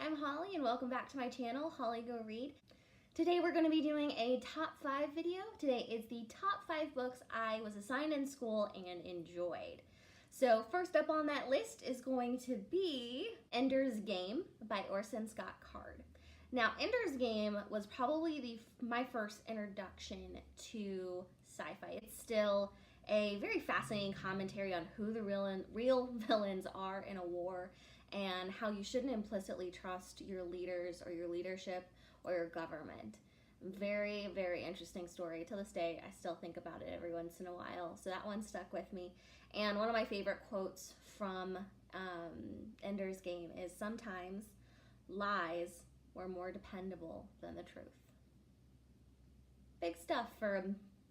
I'm Holly and welcome back to my channel, Holly Go Read. Today we're going to be doing a top 5 video. Today is the top 5 books I was assigned in school and enjoyed. So first up on that list is going to be Ender's Game by Orson Scott Card. Now Ender's Game was probably my first introduction to sci-fi. It's still a very fascinating commentary on who the real villains are in a war and how you shouldn't implicitly trust your leaders or your leadership or your government. Very, very interesting story. To this day, I still think about it every once in a while. So that one stuck with me. And one of my favorite quotes from Ender's Game is, "Sometimes lies were more dependable than the truth." Big stuff for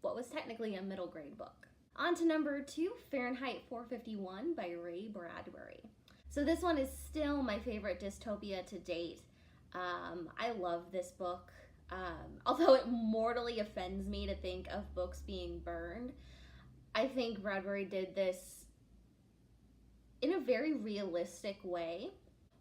what was technically a middle grade book. On to number 2, Fahrenheit 451 by Ray Bradbury. So this one is still my favorite dystopia to date. I love this book. Although it mortally offends me to think of books being burned, I think Bradbury did this in a very realistic way.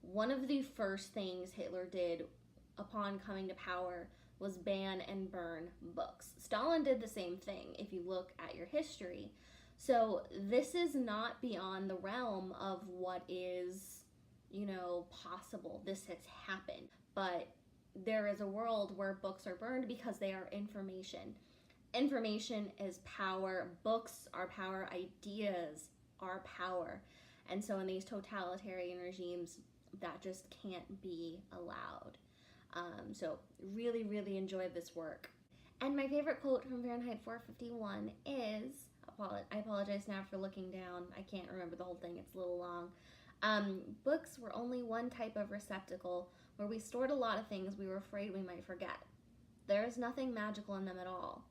One of the first things Hitler did upon coming to power was ban and burn books. Stalin did the same thing if you look at your history. So this is not beyond the realm of what is, possible. This has happened. But there is a world where books are burned because they are information. Information is power. Books are power. Ideas are power. And so in these totalitarian regimes, that just can't be allowed. So really, really enjoyed this work. And my favorite quote from Fahrenheit 451 is, I apologize now for looking down. I can't remember the whole thing. It's a little long. Books were only one type of receptacle where we stored a lot of things we were afraid we might forget. There is nothing magical in them at all.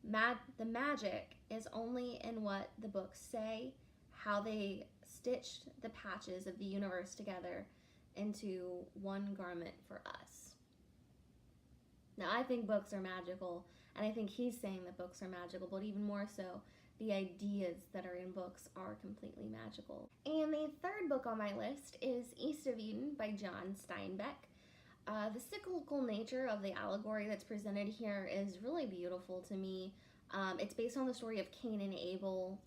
The magic is only in what the books say, how they stitched the patches of the universe together into one garment for us. Now, I think books are magical, and I think he's saying that books are magical, but even more so, the ideas that are in books are completely magical. And the third book on my list is East of Eden by John Steinbeck. The cyclical nature of the allegory that's presented here is really beautiful to me. It's based on the story of Cain and Abel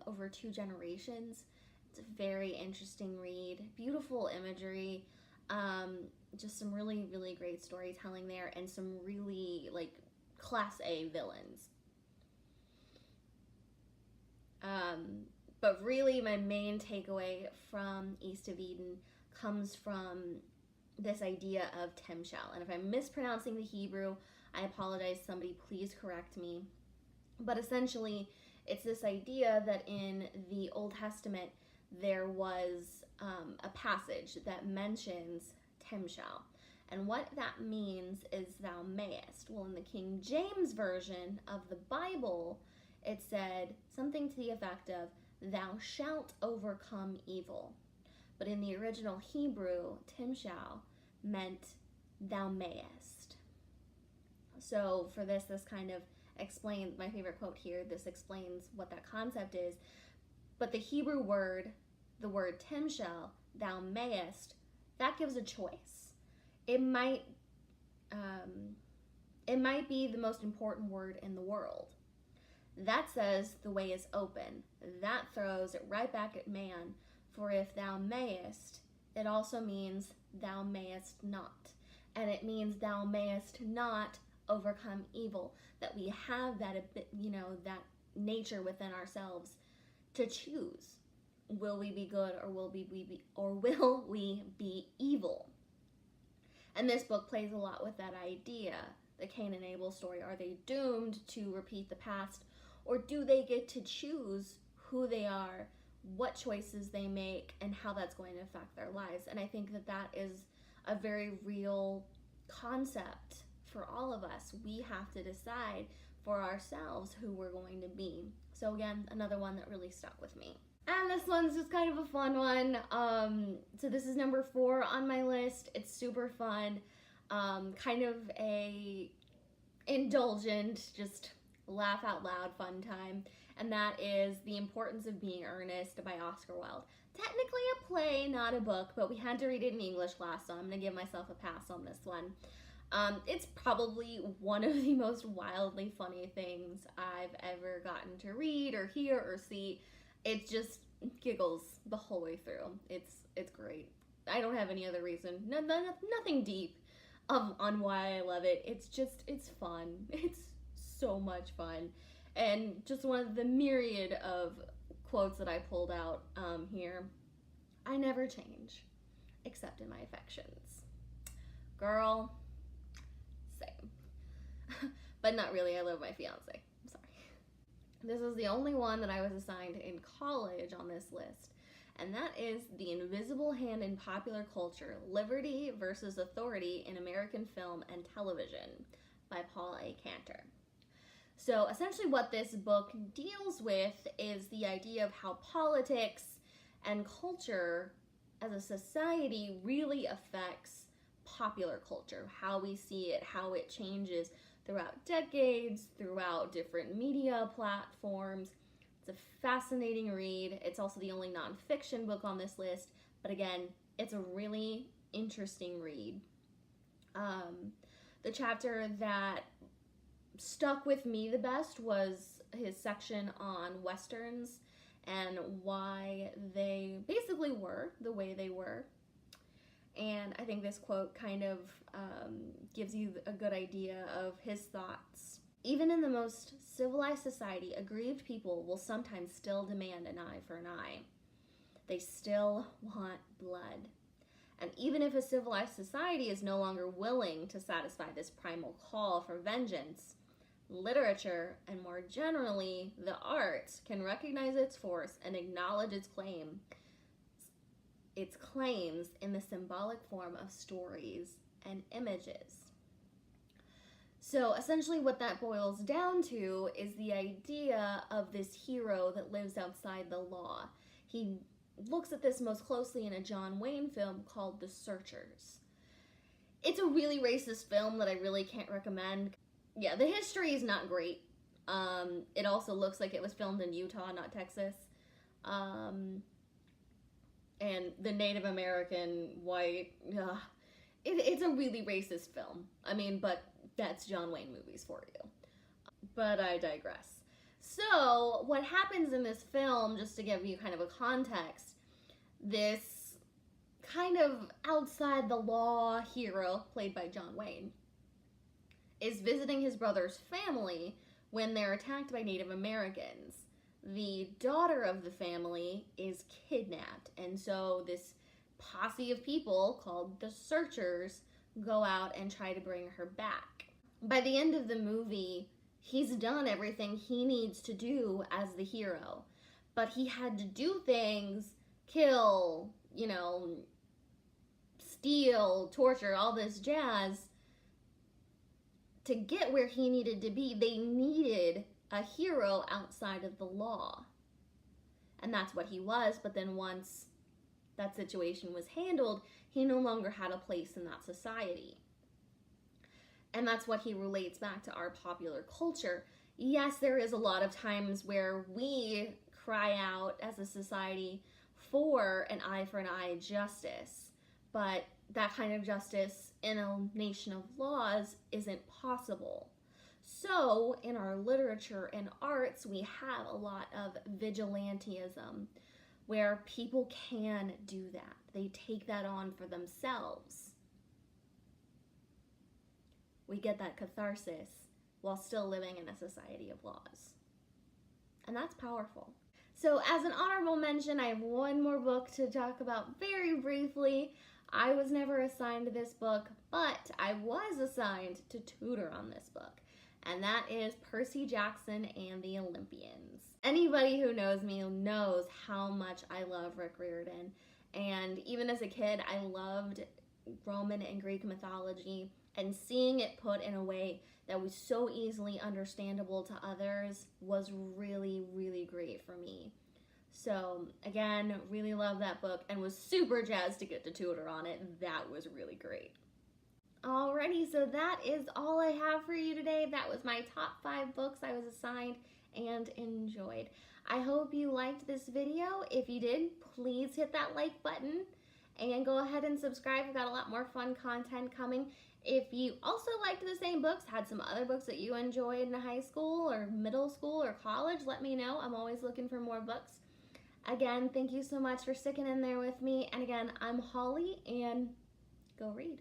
over 2 generations. It's a very interesting read, beautiful imagery, just some really, really great storytelling there, and some really class A villains. But really my main takeaway from East of Eden comes from this idea of Timshel. And if I'm mispronouncing the Hebrew, I apologize, somebody please correct me. But essentially, it's this idea that in the Old Testament, there was a passage that mentions Timshel. And what that means is thou mayest. Well, in the King James Version of the Bible, it said something to the effect of, thou shalt overcome evil. But in the original Hebrew, Timshel meant thou mayest. So for this kind of explains, my favorite quote here, this explains what that concept is. But the Hebrew word, the word Timshel, thou mayest, that gives a choice. It might be the most important word in the world. That says the way is open. That throws it right back at man. For if thou mayest, it also means thou mayest not. And it means thou mayest not overcome evil. That we have that, that nature within ourselves to choose. Will we be good or will we be evil? And this book plays a lot with that idea. The Cain and Abel story. Are they doomed to repeat the past? Or do they get to choose who they are, what choices they make, and how that's going to affect their lives? And I think that is a very real concept for all of us. We have to decide for ourselves who we're going to be. So again, another one that really stuck with me. And this one's just kind of a fun one. So this is number 4 on my list. It's super fun. Kind of a indulgent, just laugh out loud fun time. and that is The Importance of Being Earnest by Oscar Wilde. Technically a play, not a book, but we had to read it in English class, so I'm going to give myself a pass on this one. It's probably one of the most wildly funny things I've ever gotten to read or hear or see. It just giggles the whole way through. It's great. I don't have any other reason. Nothing deep on why I love it. It's fun. It's so much fun. And just one of the myriad of quotes that I pulled out here. I never change, except in my affections. Girl, same. But not really. I love my fiance. I'm sorry. This is the only one that I was assigned in college on this list, and that is The Invisible Hand in Popular Culture, Liberty versus Authority in American Film and Television by Paul A. Cantor. So essentially what this book deals with is the idea of how politics and culture as a society really affects popular culture, how we see it, how it changes throughout decades, throughout different media platforms. It's a fascinating read. It's also the only nonfiction book on this list, but again, it's a really interesting read. The chapter that stuck with me the best was his section on Westerns and why they basically were the way they were. And I think this quote kind of gives you a good idea of his thoughts. Even in the most civilized society, aggrieved people will sometimes still demand an eye for an eye. They still want blood. And even if a civilized society is no longer willing to satisfy this primal call for vengeance, literature, and more generally, the arts, can recognize its force and acknowledge its claims in the symbolic form of stories and images. So essentially what that boils down to is the idea of this hero that lives outside the law. He looks at this most closely in a John Wayne film called The Searchers. It's a really racist film that I really can't recommend. Yeah, the history is not great. It also looks like it was filmed in Utah, not Texas. And the Native American white, it's a really racist film. I mean, but that's John Wayne movies for you. But I digress. So what happens in this film, just to give you kind of a context, this kind of outside the law hero, played by John Wayne, is visiting his brother's family when they're attacked by Native Americans. The daughter of the family is kidnapped, and so this posse of people called the Searchers go out and try to bring her back. By the end of the movie, he's done everything he needs to do as the hero, but he had to do things, kill, steal, torture, all this jazz, to get where he needed to be. They needed a hero outside of the law. And that's what he was, but then once that situation was handled, he no longer had a place in that society. And that's what he relates back to our popular culture. Yes, there is a lot of times where we cry out as a society for an eye for an eye justice, but that kind of justice in a nation of laws isn't possible. So in our literature and arts, we have a lot of vigilantism where people can do that. They take that on for themselves. We get that catharsis while still living in a society of laws. And that's powerful. So as an honorable mention, I have one more book to talk about very briefly. I was never assigned this book, but I was assigned to tutor on this book. And that is Percy Jackson and the Olympians. Anybody who knows me knows how much I love Rick Riordan. And even as a kid, I loved Roman and Greek mythology, and seeing it put in a way that was so easily understandable to others was really, really great for me. So again, really love that book and was super jazzed to get to tutor on it. That was really great. Alrighty, so that is all I have for you today. That was my top 5 books I was assigned and enjoyed. I hope you liked this video. If you did, please hit that like button and go ahead and subscribe. We've got a lot more fun content coming. If you also liked the same books, had some other books that you enjoyed in high school or middle school or college, let me know. I'm always looking for more books. Again, thank you so much for sticking in there with me. And again, I'm Holly, and go read.